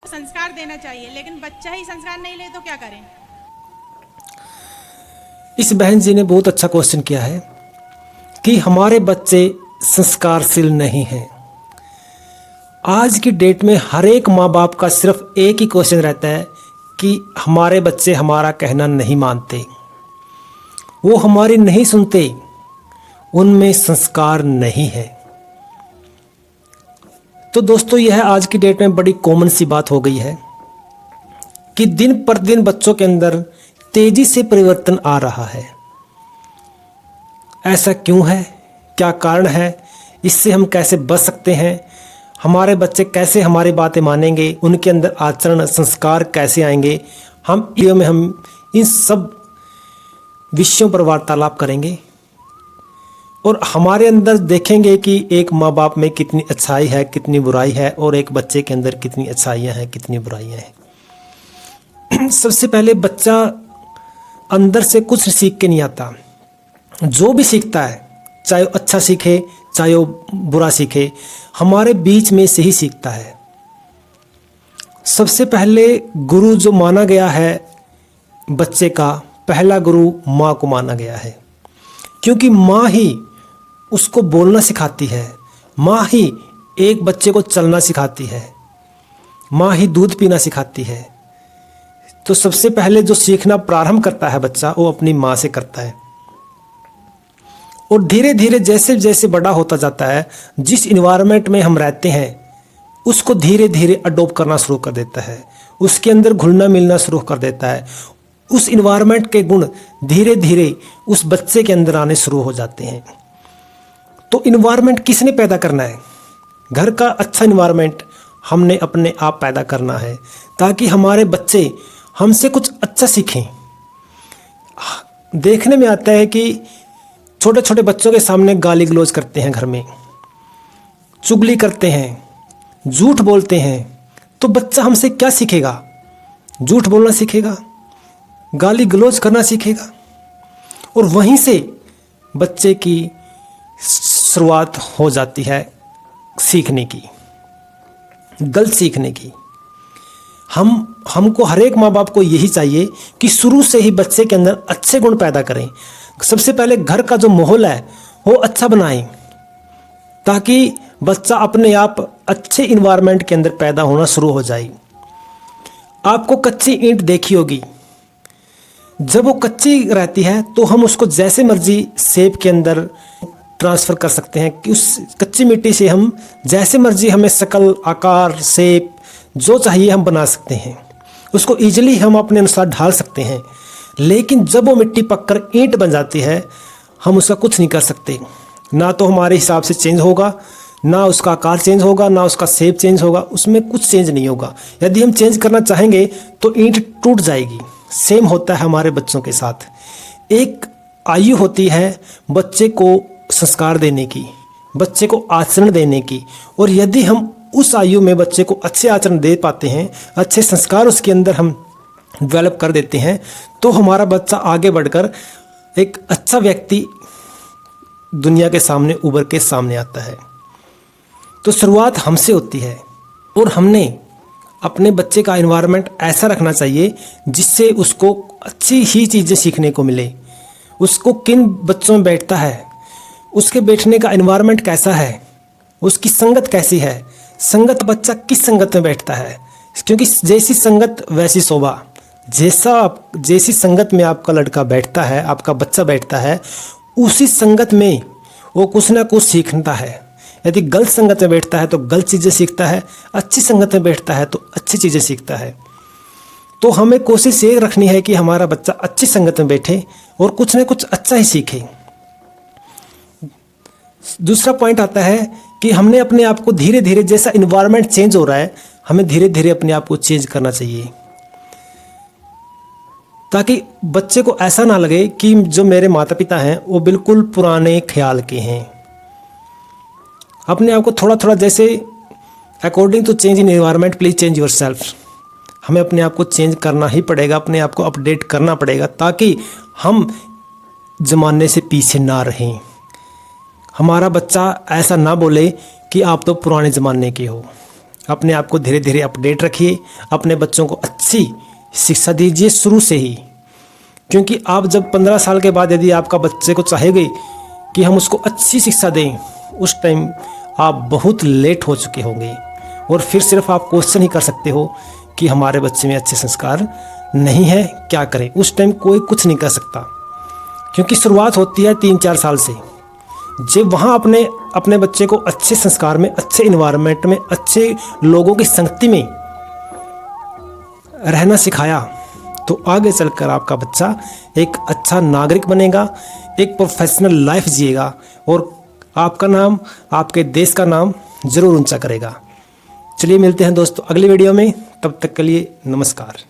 संस्कार देना चाहिए, लेकिन बच्चा ही संस्कार नहीं ले तो क्या करें। इस बहन जी ने बहुत अच्छा क्वेश्चन किया है कि हमारे बच्चे संस्कारशील नहीं हैं। आज की डेट में हर एक माँ बाप का सिर्फ एक ही क्वेश्चन रहता है कि हमारे बच्चे हमारा कहना नहीं मानते, वो हमारी नहीं सुनते, उनमें संस्कार नहीं है। तो दोस्तों, यह आज की डेट में बड़ी कॉमन सी बात हो गई है कि दिन पर दिन बच्चों के अंदर तेजी से परिवर्तन आ रहा है। ऐसा क्यों है, क्या कारण है, इससे हम कैसे बच सकते हैं, हमारे बच्चे कैसे हमारी बातें मानेंगे, उनके अंदर आचरण संस्कार कैसे आएंगे, हम वीडियो में हम इन सब विषयों पर वार्तालाप करेंगे और हमारे अंदर देखेंगे कि एक माँ बाप में कितनी अच्छाई है, कितनी बुराई है, और एक बच्चे के अंदर कितनी अच्छाइयाँ हैं, कितनी बुराइयाँ हैं। सबसे पहले बच्चा अंदर से कुछ सीख के नहीं आता। जो भी सीखता है, चाहे वो अच्छा सीखे चाहे वो बुरा सीखे, हमारे बीच में से ही सीखता है। सबसे पहले गुरु जो माना गया है बच्चे का, पहला गुरु माँ को माना गया है, क्योंकि माँ ही उसको बोलना सिखाती है, माँ ही एक बच्चे को चलना सिखाती है, माँ ही दूध पीना सिखाती है। तो सबसे पहले जो सीखना प्रारंभ करता है बच्चा, वो अपनी माँ से करता है। और धीरे धीरे जैसे जैसे बड़ा होता जाता है, जिस इन्वायरमेंट में हम रहते हैं उसको धीरे धीरे अडॉप्ट करना शुरू कर देता है, उसके अंदर घुलना मिलना शुरू कर देता है। उस इन्वायरमेंट के गुण धीरे धीरे उस बच्चे के अंदर आने शुरू हो जाते हैं। तो इन्वायरमेंट किसने पैदा करना है? घर का अच्छा इन्वायरमेंट हमने अपने आप पैदा करना है, ताकि हमारे बच्चे हमसे कुछ अच्छा सीखें। देखने में आता है कि छोटे छोटे बच्चों के सामने गाली गलौज करते हैं, घर में चुगली करते हैं, झूठ बोलते हैं, तो बच्चा हमसे क्या सीखेगा? झूठ बोलना सीखेगा, गाली गलौज करना सीखेगा, और वहीं से बच्चे की शुरुआत हो जाती है सीखने की, गलत सीखने की। हमको हर एक माँ बाप को यही चाहिए कि शुरू से ही बच्चे के अंदर अच्छे गुण पैदा करें। सबसे पहले घर का जो माहौल है वो अच्छा बनाएं, ताकि बच्चा अपने आप अच्छे इन्वायरमेंट के अंदर पैदा होना शुरू हो जाए। आपको कच्ची ईंट देखी होगी, जब वो कच्ची रहती है तो हम उसको जैसे मर्जी शेप के अंदर ट्रांसफ़र कर सकते हैं कि उस कच्ची मिट्टी से हम जैसे मर्जी, हमें शक्ल आकार शेप जो चाहिए हम बना सकते हैं, उसको ईजिली हम अपने अनुसार ढाल सकते हैं। लेकिन जब वो मिट्टी पककर ईंट बन जाती है, हम उसका कुछ नहीं कर सकते। ना तो हमारे हिसाब से चेंज होगा, ना उसका आकार चेंज होगा, ना उसका शेप चेंज होगा, उसमें कुछ चेंज नहीं होगा। यदि हम चेंज करना चाहेंगे तो ईंट टूट जाएगी। सेम होता है हमारे बच्चों के साथ। एक आयु होती है बच्चे को संस्कार देने की, बच्चे को आचरण देने की, और यदि हम उस आयु में बच्चे को अच्छे आचरण दे पाते हैं, अच्छे संस्कार उसके अंदर हम डेवलप कर देते हैं, तो हमारा बच्चा आगे बढ़कर एक अच्छा व्यक्ति दुनिया के सामने उभर के सामने आता है। तो शुरुआत हमसे होती है, और हमने अपने बच्चे का एनवायरनमेंट ऐसा रखना चाहिए जिससे उसको अच्छी ही चीज़ें सीखने को मिले। उसको किन बच्चों में बैठता है, उसके बैठने का एनवायरनमेंट कैसा है, उसकी संगत कैसी है, संगत बच्चा किस संगत में बैठता है, क्योंकि जैसी संगत वैसी शोभा। जैसी संगत में आपका लड़का बैठता है, आपका बच्चा बैठता है, उसी संगत में वो कुछ ना कुछ सीखता है। यदि गलत संगत में बैठता है तो गलत चीज़ें सीखता है, अच्छी संगत में बैठता है तो अच्छी चीज़ें सीखता है। तो हमें कोशिश ये रखनी है कि हमारा बच्चा अच्छी संगत में बैठे और कुछ ना कुछ अच्छा ही सीखे। दूसरा पॉइंट आता है कि हमने अपने आप को धीरे धीरे, जैसा इन्वायरमेंट चेंज हो रहा है, हमें धीरे धीरे अपने आप को चेंज करना चाहिए, ताकि बच्चे को ऐसा ना लगे कि जो मेरे माता पिता हैं वो बिल्कुल पुराने ख्याल के हैं। अपने आप को थोड़ा थोड़ा, जैसे according to change in environment please change yourself. हमें अपने आप को चेंज करना ही पड़ेगा, अपने आप को अपडेट करना पड़ेगा, ताकि हम ज़माने से पीछे ना रहें। हमारा बच्चा ऐसा ना बोले कि आप तो पुराने ज़माने के हो, अपने आप को धीरे धीरे अपडेट रखिए, अपने बच्चों को अच्छी शिक्षा दीजिए शुरू से ही। क्योंकि आप जब 15 साल के बाद यदि आपका बच्चे को चाहेंगे कि हम उसको अच्छी शिक्षा दें, उस टाइम आप बहुत लेट हो चुके होंगे और फिर सिर्फ आप क्वेश्चन ही कर सकते हो कि हमारे बच्चे में अच्छे संस्कार नहीं है, क्या करें। उस टाइम कोई कुछ नहीं कर सकता, क्योंकि शुरुआत होती है 3-4 साल से। जब वहाँ अपने बच्चे को अच्छे संस्कार में, अच्छे इन्वायरमेंट में, अच्छे लोगों की संगति में रहना सिखाया तो आगे चलकर आपका बच्चा एक अच्छा नागरिक बनेगा, एक प्रोफेशनल लाइफ जिएगा और आपका नाम, आपके देश का नाम जरूर ऊंचा करेगा। चलिए मिलते हैं दोस्तों अगली वीडियो में, तब तक के लिए नमस्कार।